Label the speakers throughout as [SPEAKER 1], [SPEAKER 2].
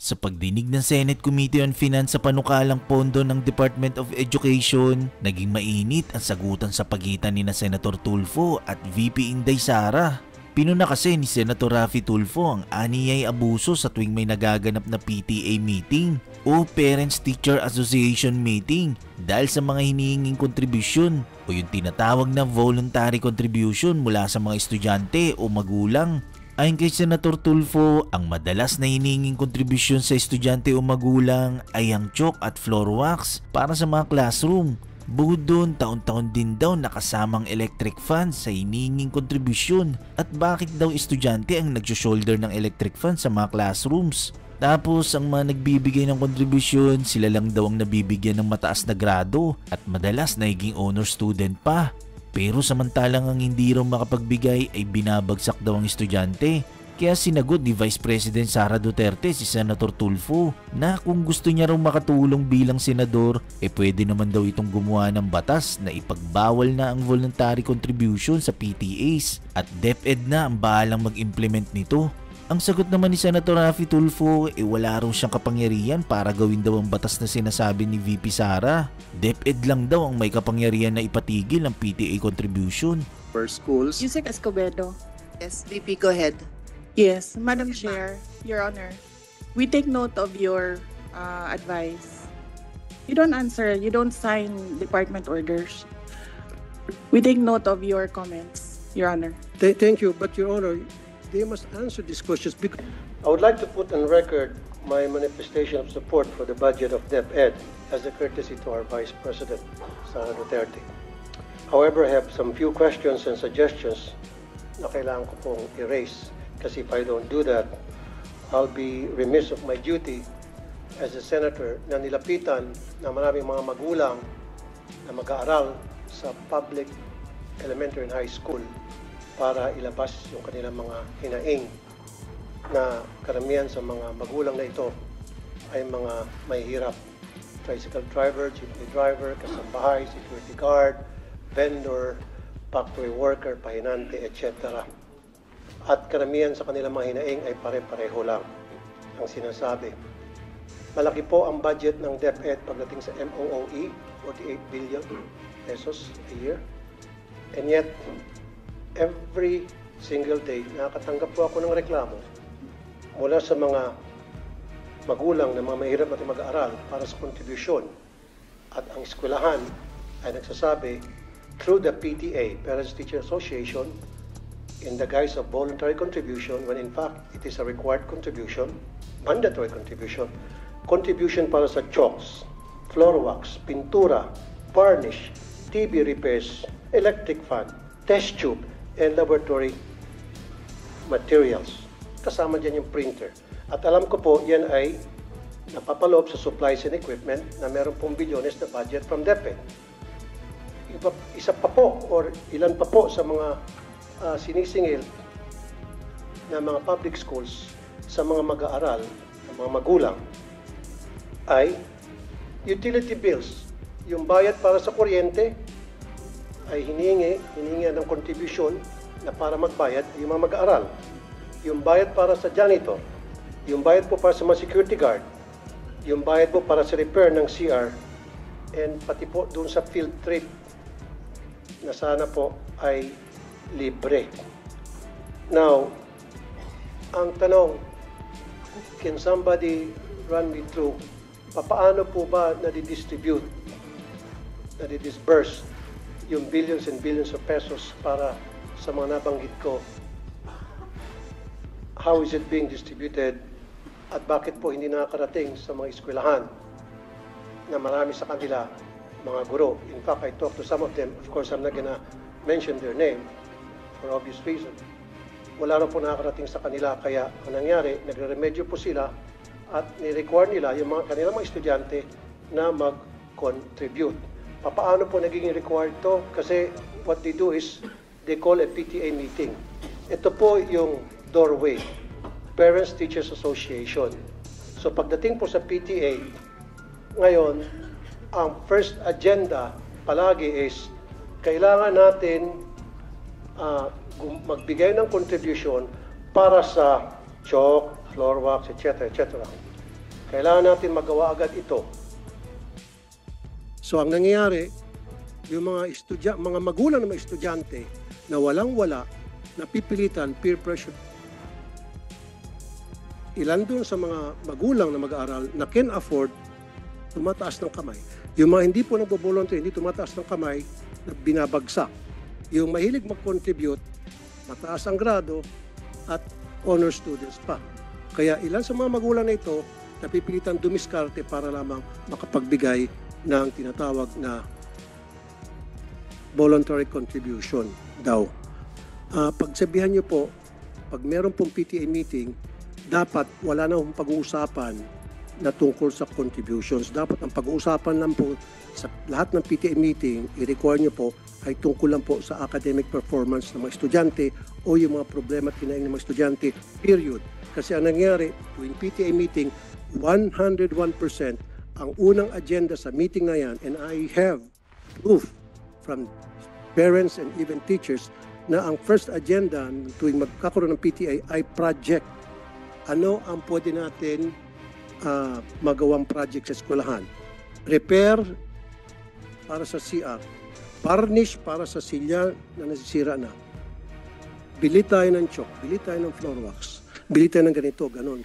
[SPEAKER 1] Sa pagdinig ng Senate Committee on Finance sa panukalang pondo ng Department of Education, naging mainit ang sagutan sa pagitan ni Senator Tulfo at VP Inday Sara. Pinuna kasi ni Senator Raffy Tulfo ang aniyay abuso sa tuwing may nagaganap na PTA meeting o Parents Teacher Association meeting dahil sa mga hinihinging kontribusyon o yung tinatawag na voluntary contribution mula sa mga estudyante o magulang. Ayon kay Senator Tulfo, ang madalas na hinihinging kontribusyon sa estudyante o magulang ay ang chalk at floor wax para sa mga classroom. Bukod doon, taon-taon din daw nakasamang electric fan sa hinihinging kontribusyon at bakit daw estudyante ang nag-shoulder ng electric fan sa mga classrooms. Tapos ang mga nagbibigay ng kontribusyon, sila lang daw ang nabibigyan ng mataas na grado at madalas naging honor student pa. Pero samantalang ang hindi raw makapagbigay ay binabagsak daw ang estudyante. Kaya sinagot ni Vice President Sara Duterte si Senator Tulfo na kung gusto niya raw makatulong bilang senador, pwede naman daw itong gumawa ng batas na ipagbawal na ang voluntary contribution sa PTAs at DepEd na ang bahalang mag-implement nito. Ang sagot naman ni Senator Raffy Tulfo wala raw siyang kapangyarihan para gawin daw ang batas na sinasabi ni VP Sara. DepEd lang daw ang may kapangyarihan na ipatigil ang PTA contribution.
[SPEAKER 2] For schools.
[SPEAKER 3] Yusek Escobedo.
[SPEAKER 4] Yes, VP, go ahead.
[SPEAKER 3] Yes, Madam Chair, Your Honor, we take note of your advice. You don't answer, you don't sign department orders. We take note of your comments, Your Honor.
[SPEAKER 5] Thank you, but Your Honor, they must answer these questions because I would like to put on record my manifestation of support for the budget of DepEd as a courtesy to our Vice President, Sara Duterte. However, I have some few questions and suggestions na kailangan ko pong erase kasi if I don't do that, I'll be remiss of my duty as a senator na nilapitan na maraming mga magulang na mag-aaral sa public elementary and high school para ilabas yung kanilang mga hinaing na karamihan sa mga magulang na ito ay mga may hirap. Tricycle driver, jeepney driver, kasambahay, security guard, vendor, factory worker, pahinante, etc. At karamihan sa kanilang mga hinaing ay pare-pareho lang ang sinasabi. Malaki po ang budget ng DepEd pagdating sa MOOE, 48 billion pesos a year. And yet, every single day, nakakatanggap po ako ng reklamo mula sa mga magulang na mga mahirap natin mag-aaral para sa kontribusyon. At ang eskwelahan ay nagsasabi through the PTA, Parents Teacher Association, in the guise of voluntary contribution, when in fact it is a required contribution, mandatory contribution para sa chalks, floor wax, pintura, varnish, TV repairs, electric fan, test tube, and laboratory materials. Kasama dyan yung printer. At alam ko po, yan ay napapaloob sa supplies and equipment na meron pong bilyones na budget from DepEd. Isa pa po, or ilan pa po sa mga sinisingil na mga public schools sa mga mag-aaral, ng mga magulang, ay utility bills. Yung bayad para sa kuryente ay hiningi ng contribution na para magbayad yung mga mag-aaral. Yung bayad para sa janitor, yung bayad po para sa mga security guard, yung bayad po para sa repair ng CR, and pati po doon sa field trip na sana po ay libre. Now, ang tanong, can somebody run me through paano po ba nadi-distribute, nadi-disburse yung billions and billions of pesos para sa mga nabanggit ko? How is it being distributed? At bakit po hindi nakakarating sa mga eskwelahan na marami sa kanila mga guro? In fact, I talked to some of them. Of course, I'm not gonna mention their name for obvious reason. Wala na po nakakarating sa kanila, kaya ang nangyari, nagre-remedyo po sila at ni-require nila yung kanilang mga estudyante na mag-contribute. Paano po naging required to? Kasi what they do is, they call a PTA meeting. Ito po yung doorway, Parents Teachers Association. So pagdating po sa PTA, ngayon, ang first agenda palagi is, kailangan natin magbigay ng contribution para sa chalk, floor wax, etc., etc. Kailangan natin magawa agad ito. So ang nangyayari, yung mga magulang ng mga estudyante na walang-wala, napipilitan, peer pressure. Ilan doon sa mga magulang na mag-aaral na can afford, tumataas ng kamay. Yung mga hindi po nagbo-volunteer, hindi tumataas ng kamay, na binabagsak. Yung mahilig mag-contribute, mataas ang grado at honor students pa. Kaya ilan sa mga magulang na ito, napipilitan dumiskarte para lamang makapagbigay ng tinatawag na voluntary contribution daw. Pagsabihan niyo po, pag meron pong PTA meeting, dapat wala na pong pag-uusapan na tungkol sa contributions. Dapat ang pag-uusapan lang po sa lahat ng PTA meeting, i-require niyo po ay tungkol lang po sa academic performance ng mga estudyante o yung mga problema at kinaing ng mga estudyante, period. Kasi ang nangyari, tuwing PTA meeting, 101% ang unang agenda sa meeting na yan, and I have proof from parents and even teachers na ang first agenda tuwing magkakaroon ng PTA ay project. Ano ang pwede natin magawang project sa eskwelahan? Repair para sa CR, varnish para sa silya na nasisira na, bili tayo ng chalk, bili tayo ng floor wax, bili tayo ng ganito, ganon.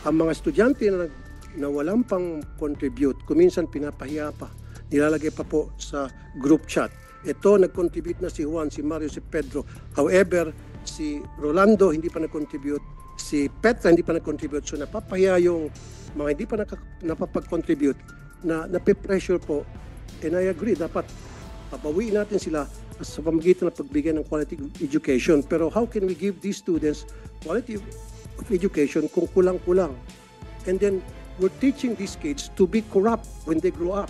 [SPEAKER 5] Ang mga estudyante na walang pang contribute, kuminsan pinapahiya pa, nilalagay pa po sa group chat. Ito, nag-contribute na si Juan, si Mario, si Pedro. However, si Rolando hindi pa nag-contribute, si Petra hindi pa nag-contribute. So napapahiya yung mga hindi pa napapag-contribute na nape-pressure po. And I agree, dapat pabawiin natin sila sa pamagitan ng pagbigay ng quality education. Pero how can we give these students quality of education kung kulang-kulang? And then, we're teaching these kids to be corrupt when they grow up.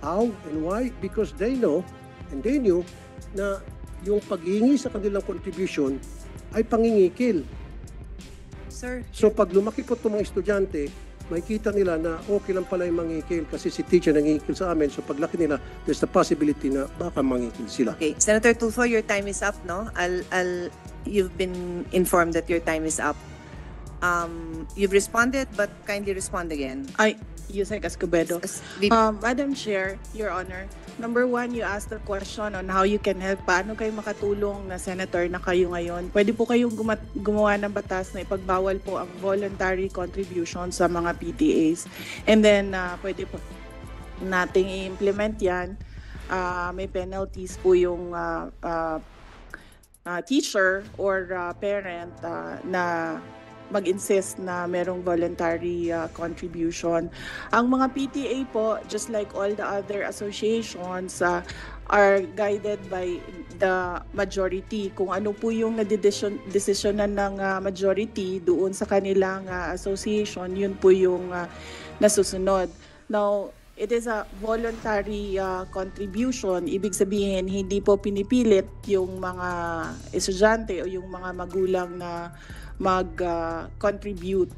[SPEAKER 5] How and why? Because they know and they knew na yung paghihingi sa kanilang contribution ay pangingikil.
[SPEAKER 2] Sir,
[SPEAKER 5] So pag lumaki po itong mga estudyante, makikita nila na okay lang pala yung mangikil kasi si teacher nangikil sa amin. So paglaki nila, there's the possibility na baka mangikil sila.
[SPEAKER 2] okay. Senator Tulfo, your time is up, no? You've been informed that your time is up. You've responded, but kindly respond again.
[SPEAKER 3] Yusek Escobedo. Madam Chair, Your Honor, number one, you asked the question on how you can help. Paano kayo makatulong na senator na kayo ngayon? Pwede po kayong gumawa ng batas na ipagbawal po ang voluntary contribution sa mga PTAs. And then, pwede po nating i-implement yan. May penalties po yung teacher or parent na mag-insist na merong voluntary contribution. Ang mga PTA po, just like all the other associations, are guided by the majority. Kung ano po yung desisyonan ng majority doon sa kanilang association, yun po yung nasusunod. Now, it is a voluntary contribution. Ibig sabihin, hindi po pinipilit yung mga estudyante o yung mga magulang na mag-contribute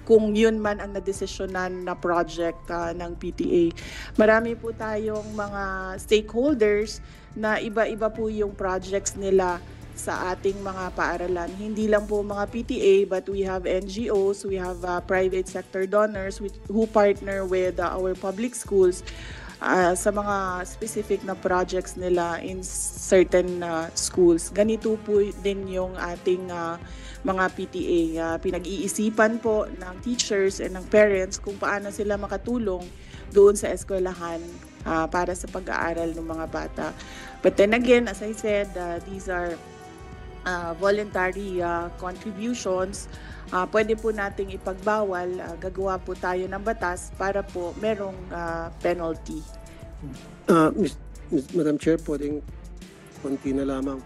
[SPEAKER 3] kung yun man ang nadesisyonan na project ng PTA. Marami po tayong mga stakeholders na iba-iba po yung projects nila sa ating mga paaralan. Hindi lang po mga PTA, but we have NGOs, we have private sector donors who partner with our public schools sa mga specific na projects nila in certain schools. Ganito po din yung ating mga PTA. Pinag-iisipan po ng teachers and ng parents kung paano sila makatulong doon sa eskwelahan para sa pag-aaral ng mga bata. But then again, as I said, these are voluntary contributions. Pwede po nating ipagbawal, gagawa po tayo ng batas para po merong penalty.
[SPEAKER 5] Madam Chair, pwedeng konti na lamang.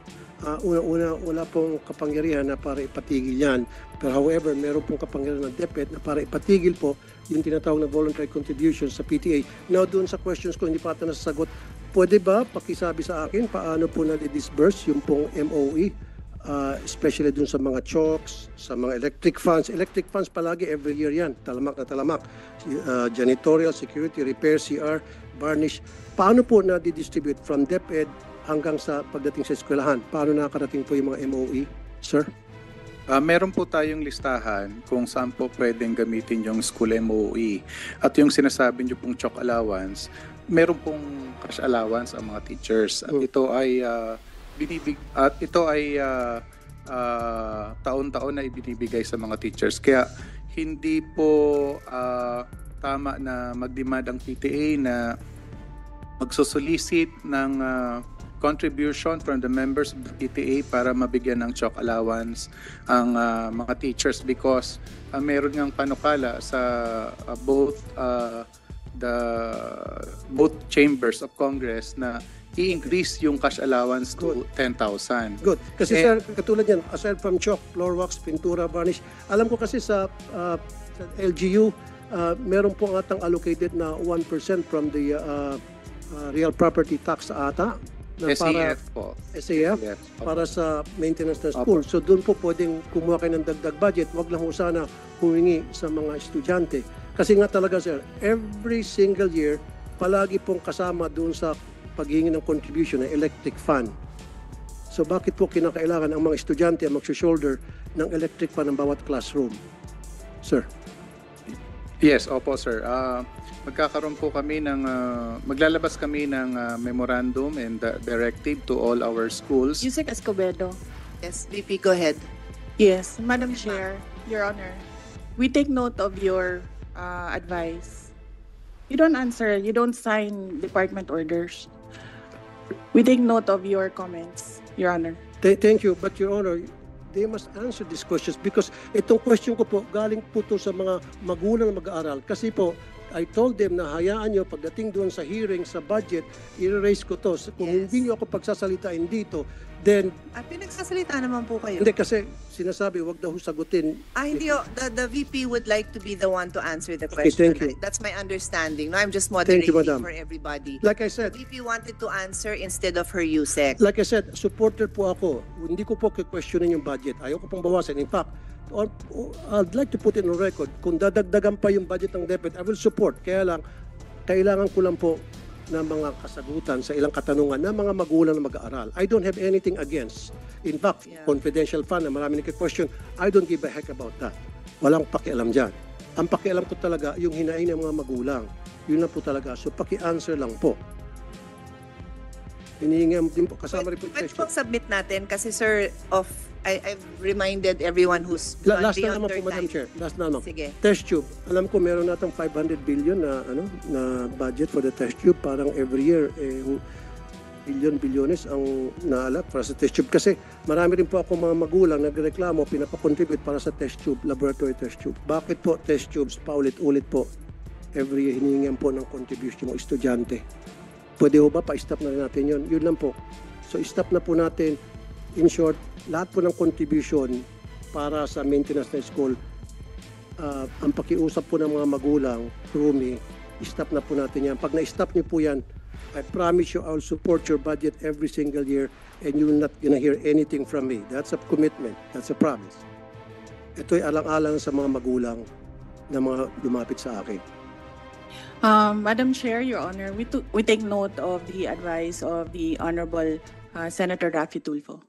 [SPEAKER 5] Una-una, wala pong kapangyarihan na para ipatigil yan. Pero however, meron pong kapangyarihan ng DepEd na para ipatigil po yung tinatawag na voluntary contribution sa PTA. Now, doon sa questions ko, hindi pa ata nasasagot. Pwede ba pakisabi sa akin paano po na-disburse yung pong MOE? Especially dun sa mga chalks, sa mga electric funds. Electric funds palagi every year yan, talamak na talamak. Janitorial, security, repair, CR, varnish. Paano po na-distribute from DepEd hanggang sa pagdating sa eskwelahan? Paano nakarating po yung mga MOE, sir?
[SPEAKER 4] Meron po tayong listahan kung saan po pwedeng gamitin yung school MOE. At yung sinasabi niyo pong chalk allowance, meron pong cash allowance ang mga teachers. At ito ay taon-taon na ibinibigay sa mga teachers. Kaya hindi po tama na mag-demand ang PTA na magsosolicit ng contribution from the members of the PTA para mabigyan ng chalk allowance ang mga teachers because meron ngang panukala sa both chambers of Congress na i-increase yung cash allowance to 10,000.
[SPEAKER 5] Good. Kasi sir, katulad yan, aside from chalk, floor wax, pintura, varnish, alam ko kasi sa LGU, meron po atang allocated na 1% from the real property tax ata. Na
[SPEAKER 4] SAF po.
[SPEAKER 5] SAF para sa maintenance ng school. So doon po pwedeng kumuha kayo ng dagdag budget. Wag lang ho sana humingi sa mga estudyante. Kasi nga talaga sir, every single year, palagi pong kasama doon sa paghingi ng contribution ng electric fan. So bakit po kinakailangan ang mga estudyante ang mag-shoulder ng electric fan ng bawat classroom? Sir.
[SPEAKER 4] Yes, opo sir. Magkakaroon po kami ng, maglalabas kami ng memorandum and directive to all our schools.
[SPEAKER 3] Yusek Escobedo.
[SPEAKER 2] Yes, VP, go ahead.
[SPEAKER 3] Yes, Madam Chair, Your Honor. We take note of your advice. You don't answer, you don't sign department orders. We take note of your comments, Your Honor.
[SPEAKER 5] Thank you, but Your Honor, they must answer these questions because itong question ko po, galing po to sa mga magulang na mag-aaral. Kasi po, I told them na hayaan nyo pagdating doon sa hearing, sa budget, i-raise ko to. Kung hindi nyo ako pagsasalitain dito, then...
[SPEAKER 2] pinagsasalita naman po kayo.
[SPEAKER 5] Hindi kasi sinasabi, wag daw sagutin.
[SPEAKER 2] Hindi the VP would like to be the one to answer the
[SPEAKER 5] Okay,
[SPEAKER 2] question.
[SPEAKER 5] thank you.
[SPEAKER 2] That's my understanding. No, I'm just
[SPEAKER 5] Thank you,
[SPEAKER 2] moderating
[SPEAKER 5] Madam.
[SPEAKER 2] for everybody.
[SPEAKER 5] Like I said,
[SPEAKER 2] The VP wanted to answer instead of her Yusek.
[SPEAKER 5] like I said, supporter po ako. Hindi ko po questionin yung budget. Ayaw ko pong bawasan. In fact, I'd like to put it on record, kung dadagdagan pa yung budget ng DepEd, I will support. Kaya lang, kailangan ko lang po ng mga kasagutan sa ilang katanungan ng mga magulang na mag-aaral. I don't have anything against. In fact, confidential fund na marami nagka-question, I don't give a heck about that. Walang pakialam dyan. Ang pakialam ko talaga, yung hinain ng mga magulang. Yun lang po talaga. So, paki-answer lang po. Hinihingi din po, kasama rin po yung
[SPEAKER 2] Pwede
[SPEAKER 5] question.
[SPEAKER 2] pong submit natin kasi sir, I've reminded everyone who's
[SPEAKER 5] Last na
[SPEAKER 2] beyond
[SPEAKER 5] naman po,
[SPEAKER 2] their
[SPEAKER 5] Madam
[SPEAKER 2] time.
[SPEAKER 5] Chair. Last na naman.
[SPEAKER 2] Sige.
[SPEAKER 5] Test tube. Alam ko meron natang 500 billion na budget for the test tube. Parang every year, bilyones ang naalat para sa test tube. Kasi marami rin po ako mga magulang nagreklamo, pinapakontribute para sa test tube, laboratory test tube. Bakit po test tubes paulit-ulit po? Every year hinihingan po ng contribution ng estudyante. Pwede ho ba pa-stop na rin natin yun? Yun lang po. So stop na po natin. In short, lahat po ng contribution para sa maintenance ng school, ang pakiusap po ng mga magulang, Rumi, stop na po natin yan. Pag na-stop niyo po yan, I promise you I will support your budget every single year and you will not gonna hear anything from me. That's a commitment. That's a promise. Ito'y alang-alang sa mga magulang na mga lumapit sa akin.
[SPEAKER 3] Madam Chair, Your Honor, we take note of the advice of the Honorable Senator Raffy Tulfo.